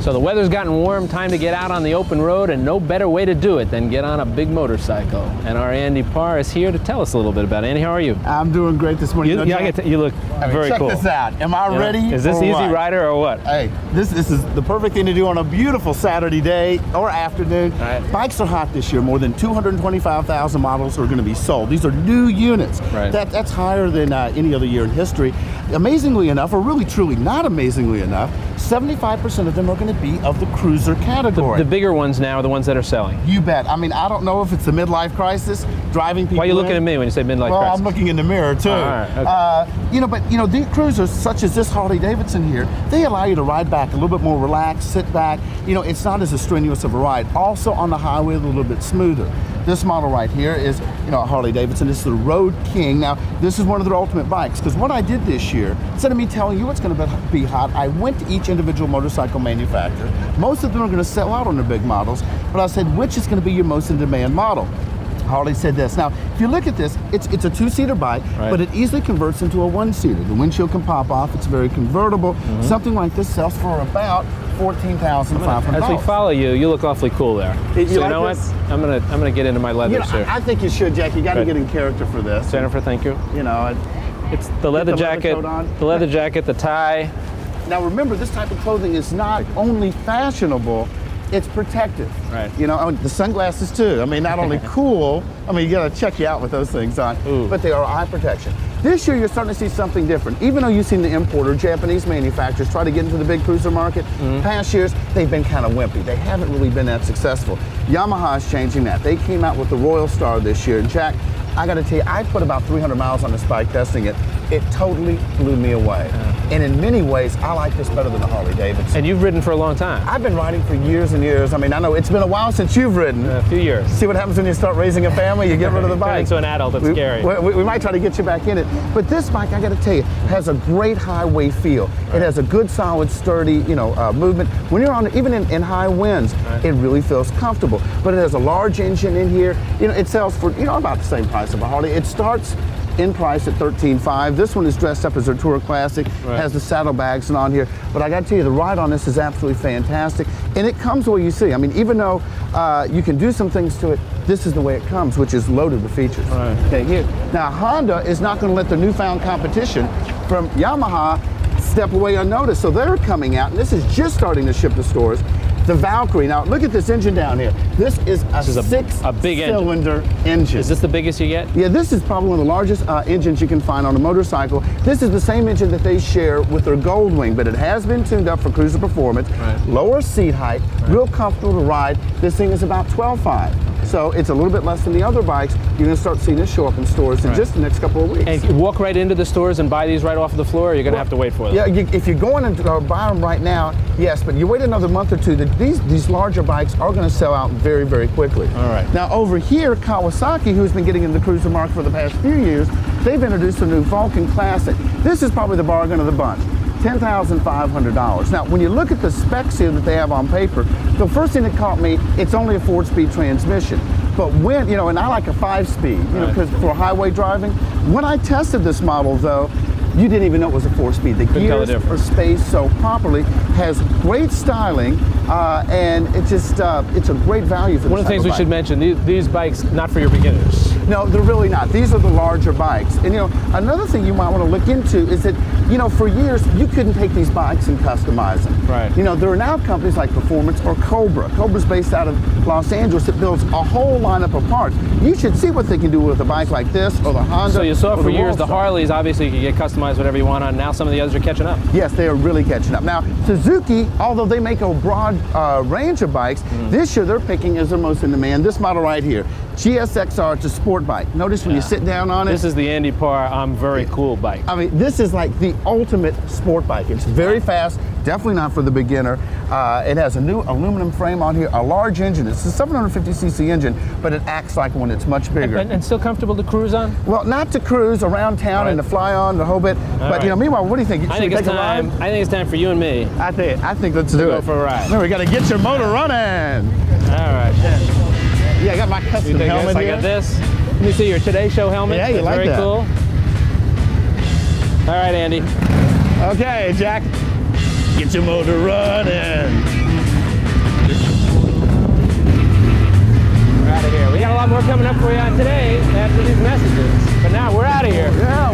So the weather's gotten warm, time to get out on the open road, and no better way to do it than get on a big motorcycle. And our Andy Parr is here to tell us a little bit about it. Andy, how are you? I'm doing great this morning. You look very check cool. Check this out. Am I ready? Is this Easy Rider or what? Hey, this is the perfect thing to do on a beautiful Saturday day or afternoon. Right. Bikes are hot this year. More than 225,000 models are going to be sold. These are new units. Right. That's higher than any other year in history. Amazingly enough, or really truly not amazingly enough, 75% of them are going to be of the cruiser category. The bigger ones now are the ones that are selling. You bet. I mean, I don't know if it's a midlife crisis, driving people. Why are you looking at me when you say midlife crisis? Well, I'm looking in the mirror too. All right, okay. But these cruisers, such as this Harley-Davidson here, they allow you to ride back a little bit more relaxed, sit back. It's not as strenuous of a ride. Also on the highway, a little bit smoother. This model right here is, a Harley-Davidson. This is the Road King. Now, this is one of their ultimate bikes, because what I did this year, instead of me telling you what's going to be hot, I went to each individual motorcycle manufacturer. Most of them are going to sell out on their big models, but I said, which is going to be your most in-demand model? Harley said this. Now, if you look at this, it's a two-seater bike, right, but it easily converts into a one-seater. The windshield can pop off. It's very convertible. Mm-hmm. Something like this sells for about $14,500. As we follow you, you look awfully cool there. So you know what? I'm gonna get into my leathers here. I think you should, Jack. You got to get in character for this. Jennifer, thank you. It's the leather jacket, the tie. Now remember, this type of clothing is not only fashionable, it's protective. Right. The sunglasses too. Not only cool, you gotta check you out with those things on, but they are eye protection. This year you're starting to see something different. Even though you've seen the importer, Japanese manufacturers try to get into the big cruiser market, past years, they've been kind of wimpy. They haven't really been that successful. Yamaha is changing that. They came out with the Royal Star this year. And Jack, I gotta tell you, I put about 300 miles on this bike testing it. It totally blew me away. And in many ways, I like this better than the Harley-Davidson. And you've ridden for a long time. I've been riding for years and years. I know it's been a while since you've ridden. A few years. See what happens when you start raising a family, you get rid of the bike. Turn into an adult, it's scary. We might try to get you back in it. But this bike, I gotta tell you, has a great highway feel. Right. It has a good, solid, sturdy, movement. When you're on, even in high winds, it really feels comfortable. But it has a large engine in here. It sells for, about the same price of a Harley. It starts in price at $13,500. This one is dressed up as a Tour Classic, has the saddlebags and on here. But I got to tell you, the ride on this is absolutely fantastic. And it comes the way you see. Even though you can do some things to it, this is the way it comes, which is loaded with features. Right. Okay, here. Now, Honda is not going to let the newfound competition from Yamaha step away unnoticed. So they're coming out, and this is just starting to ship to stores. The Valkyrie. Now, look at this engine down here. This is a six-cylinder engine. Is this the biggest you get? Yeah, this is probably one of the largest engines you can find on a motorcycle. This is the same engine that they share with their Goldwing, but it has been tuned up for cruiser performance. Right. Lower seat height, real comfortable to ride. This thing is about $12,500. So it's a little bit less than the other bikes. You're going to start seeing this show up in stores in just the next couple of weeks. And you walk right into the stores and buy these right off the floor, or you're going to have to wait for them? Yeah, if you're going to buy them right now, yes, but you wait another month or two, these larger bikes are going to sell out very, very quickly. All right. Now over here, Kawasaki, who's been getting into the cruiser market for the past few years, they've introduced a new Vulcan Classic. This is probably the bargain of the bunch. $10,500. Now, when you look at the specs here that they have on paper, the first thing that caught me, it's only a 4-speed transmission. But when, and I like a 5-speed, because for highway driving. When I tested this model, though, you didn't even know it was a 4-speed. The gears are spaced so properly, has great styling, and it's a great value for one of the things we should mention, these bikes, not for your beginners. No, they're really not. These are the larger bikes. And another thing you might want to look into is that, for years, you couldn't take these bikes and customize them. Right. There are now companies like Performance or Cobra. Cobra's based out of Los Angeles that builds a whole lineup of parts. You should see what they can do with a bike like this or the Honda. So you saw for years the Harleys, obviously you could get customized whatever you want on. Now some of the others are catching up. Yes, they are really catching up. Now, Suzuki, although they make a broad range of bikes, this year they're picking as their most in demand this model right here. GSXR, it's a sport bike. Notice when you sit down on it. This is the Andy Parr, I'm very cool bike. This is like the ultimate sport bike. It's very fast, definitely not for the beginner. It has a new aluminum frame on here, a large engine. It's a 750cc engine, but it acts like one. It's much bigger. And still comfortable to cruise on? Well, not to cruise around town and to fly on the whole bit. But meanwhile, what do you think? I think it's time. I think it's time for you and me. I think let's do it. Go for a ride. No, we got to get your motor running. All right. Yeah, I got my custom helmet here. I got this. Let me see your Today Show helmet. Yeah, you like that. Very cool. All right, Andy. Okay, Jack. Get your motor running. of here. We got a lot more coming up for you today after these messages. But now we're out of here. Yeah.